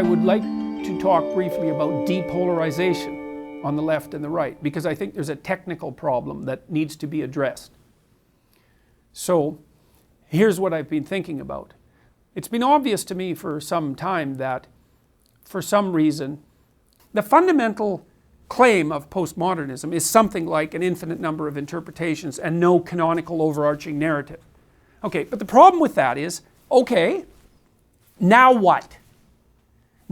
I would like to talk briefly about depolarization on the left and the right, because I think there's a technical problem that needs to be addressed. So here's what I've been thinking about. It's been obvious to me for some time that, for some reason, the fundamental claim of postmodernism is something like an infinite number of interpretations and no canonical overarching narrative. Okay, but the problem with that is, okay, now what?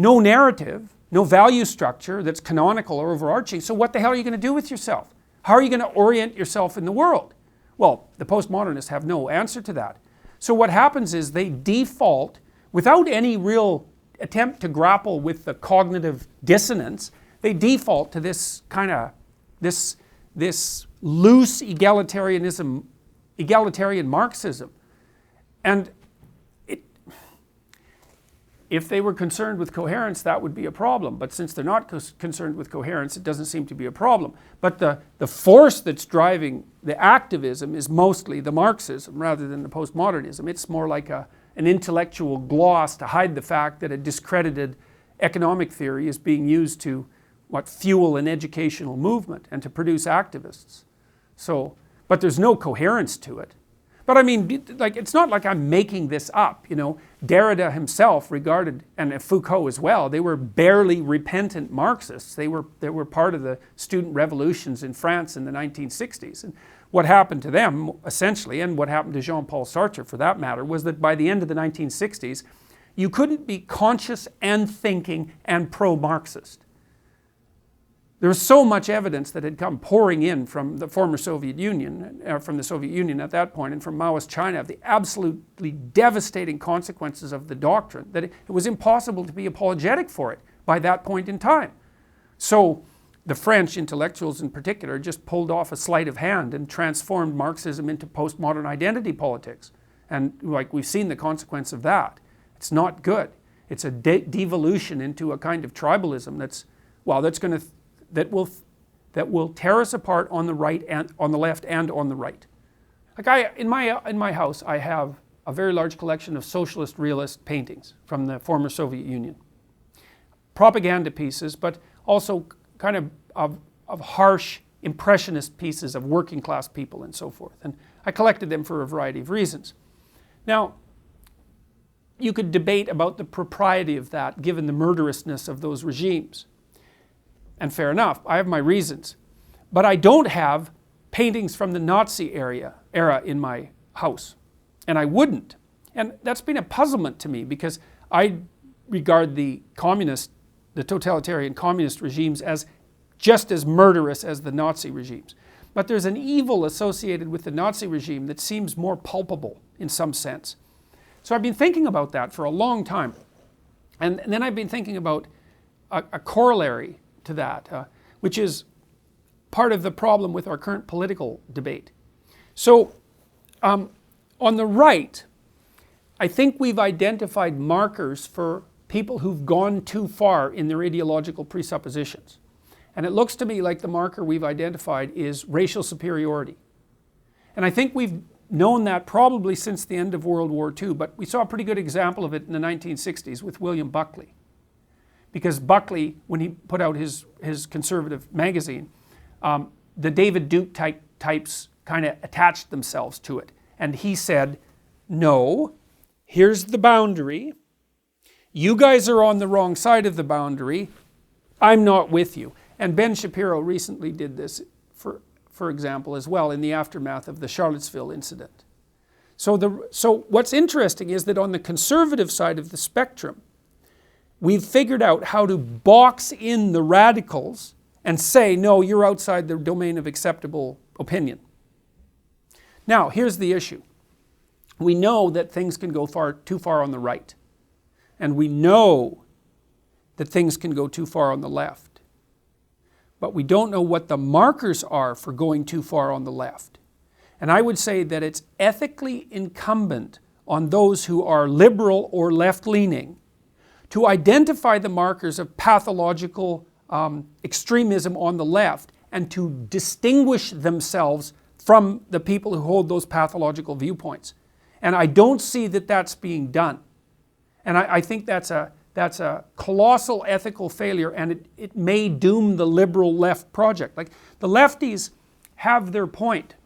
No narrative, no value structure that's canonical or overarching, so what the hell are you going to do with yourself? How are you going to orient yourself in the world? Well, the postmodernists have no answer to that. So what happens is they default, without any real attempt to grapple with the cognitive dissonance, they default to this kind of, this loose egalitarianism, egalitarian Marxism. And if they were concerned with coherence, that would be a problem. But since they're not concerned with coherence, it doesn't seem to be a problem. But the force that's driving the activism is mostly the Marxism rather than the postmodernism. It's more like an intellectual gloss to hide the fact that a discredited economic theory is being used to fuel an educational movement and to produce activists. So, but there's no coherence to it. But I mean, like, it's not like I'm making this up, you know. Derrida himself regarded, and Foucault as well, they were barely repentant Marxists. They were part of the student revolutions in France in the 1960s. And what happened to them, essentially, and what happened to Jean-Paul Sartre for that matter, was that by the end of the 1960s, you couldn't be conscious and thinking and pro-Marxist. There was so much evidence that had come pouring in from the former Soviet Union, from the Soviet Union at that point, and from Maoist China, of the absolutely devastating consequences of the doctrine, that it was impossible to be apologetic for it by that point in time. So the French intellectuals in particular just pulled off a sleight of hand and transformed Marxism into postmodern identity politics. And like, we've seen the consequence of that. It's not good. It's a devolution into a kind of tribalism that will tear us apart on the right and on the left and on the right. Like, in my house, I have a very large collection of socialist realist paintings from the former Soviet Union. Propaganda pieces, but also kind of harsh impressionist pieces of working class people and so forth. And I collected them for a variety of reasons. Now, you could debate about the propriety of that given the murderousness of those regimes. And fair enough, I have my reasons. But I don't have paintings from the Nazi era in my house. And I wouldn't. And that's been a puzzlement to me, because I regard the totalitarian communist regimes as just as murderous as the Nazi regimes. But there's an evil associated with the Nazi regime that seems more palpable in some sense. So I've been thinking about that for a long time. And then I've been thinking about a corollary to that, which is part of the problem with our current political debate. So on the right, I think we've identified markers for people who've gone too far in their ideological presuppositions. And it looks to me like the marker we've identified is racial superiority. And I think we've known that probably since the end of World War II, but we saw a pretty good example of it in the 1960s with William Buckley. Because Buckley, when he put out his conservative magazine, the David Duke types kind of attached themselves to it. And he said, no, here's the boundary. You guys are on the wrong side of the boundary. I'm not with you. And Ben Shapiro recently did this, for example, as well, in the aftermath of the Charlottesville incident. So what's interesting is that on the conservative side of the spectrum, we've figured out how to box in the radicals and say, no, you're outside the domain of acceptable opinion. Now, here's the issue. We know that things can go too far on the right. And we know that things can go too far on the left. But we don't know what the markers are for going too far on the left. And I would say that it's ethically incumbent on those who are liberal or left-leaning to identify the markers of pathological extremism on the left and to distinguish themselves from the people who hold those pathological viewpoints. And I don't see that that's being done. And I think that's that's a colossal ethical failure, and it may doom the liberal left project. Like, the lefties have their point.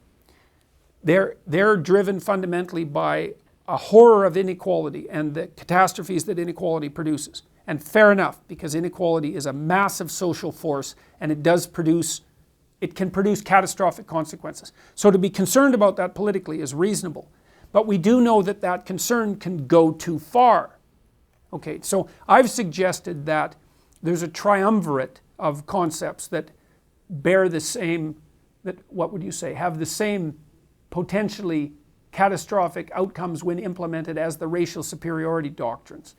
They're driven fundamentally by a horror of inequality and the catastrophes that inequality produces. And fair enough, because inequality is a massive social force, and it can produce catastrophic consequences. So to be concerned about that politically is reasonable. But we do know that that concern can go too far. Okay, so I've suggested that there's a triumvirate of concepts that bear the same, that, what would you say, have the same potentially catastrophic outcomes when implemented as the racial superiority doctrines.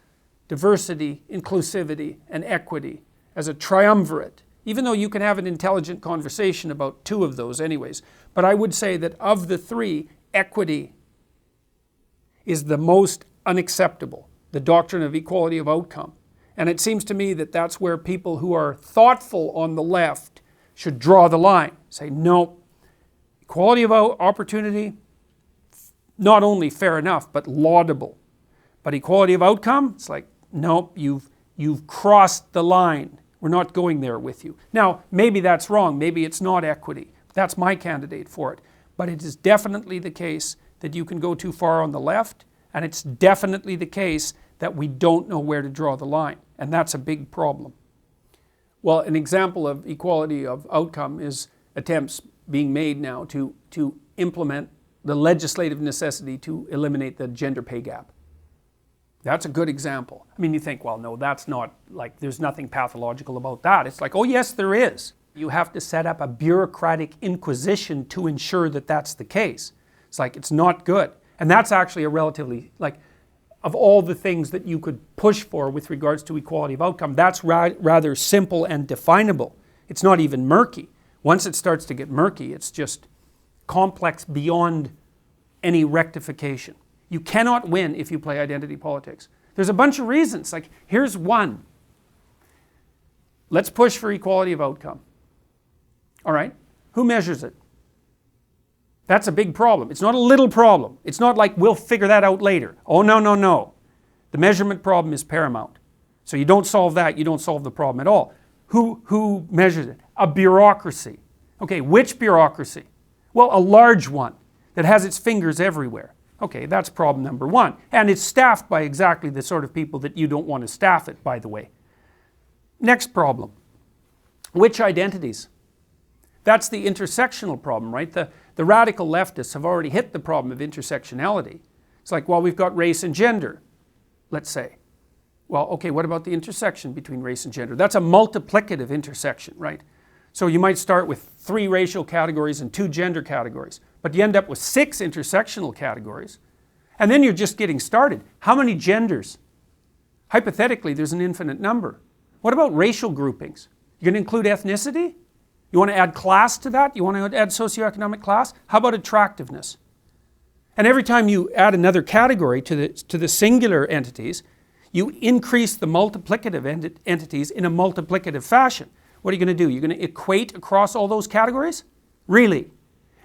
Diversity, inclusivity, and equity as a triumvirate. Even though you can have an intelligent conversation about two of those anyways. But I would say that of the three, equity is the most unacceptable. The doctrine of equality of outcome. And it seems to me that that's where people who are thoughtful on the left should draw the line. Say, no, equality of opportunity, not only fair enough, but laudable. But equality of outcome, it's like, nope, you've crossed the line. We're not going there with you. Now, maybe that's wrong. Maybe it's not equity. That's my candidate for it. But it is definitely the case that you can go too far on the left, and it's definitely the case that we don't know where to draw the line, and that's a big problem. Well, an example of equality of outcome is attempts being made now to implement the legislative necessity to eliminate the gender pay gap. That's a good example. I mean, you think, well, no, that's not, like, there's nothing pathological about that. It's like, oh yes, there is. You have to set up a bureaucratic inquisition to ensure that that's the case. It's like, it's not good. And that's actually a relatively, like, of all the things that you could push for with regards to equality of outcome, that's rather simple and definable. It's not even murky. Once it starts to get murky, it's just complex beyond any rectification. You cannot win if you play identity politics. There's a bunch of reasons. Like, here's one. Let's push for equality of outcome. All right? Who measures it? That's a big problem. It's not a little problem. It's not like we'll figure that out later. Oh, no, no, no. The measurement problem is paramount. So you don't solve that, you don't solve the problem at all. Who measures it? A bureaucracy. Okay, which bureaucracy? Well, a large one that has its fingers everywhere. Okay, that's problem number one. And it's staffed by exactly the sort of people that you don't want to staff it, by the way. Next problem. Which identities? That's the intersectional problem, right? The radical leftists have already hit the problem of intersectionality. It's like, well, we've got race and gender, let's say. Well, okay, what about the intersection between race and gender? That's a multiplicative intersection, right? So you might start with 3 racial categories and 2 gender categories, but you end up with 6 intersectional categories, and then you're just getting started. How many genders? Hypothetically, there's an infinite number. What about racial groupings? You're going to include ethnicity? You want to add class to that? You want to add socioeconomic class? How about attractiveness? And every time you add another category to the singular entities, you increase the multiplicative entities in a multiplicative fashion. What are you going to do? You're going to equate across all those categories? Really?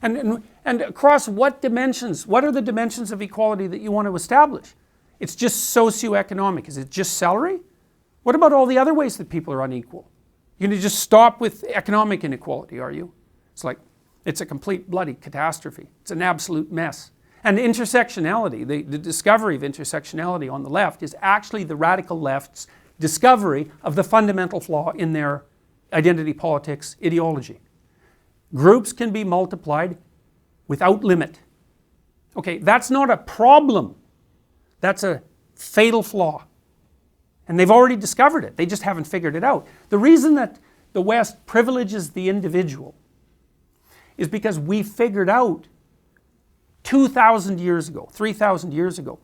And across what dimensions? What are the dimensions of equality that you want to establish? It's just socioeconomic. Is it just salary? What about all the other ways that people are unequal? You're going to just stop with economic inequality, are you? It's like, it's a complete bloody catastrophe. It's an absolute mess. And intersectionality, the discovery of intersectionality on the left is actually the radical left's discovery of the fundamental flaw in their identity politics ideology. Groups can be multiplied without limit. Okay, that's not a problem. That's a fatal flaw. And they've already discovered it. They just haven't figured it out. The reason that the West privileges the individual is because we figured out 2,000 years ago, 3,000 years ago,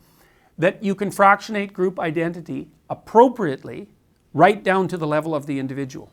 that you can fractionate group identity appropriately right down to the level of the individual.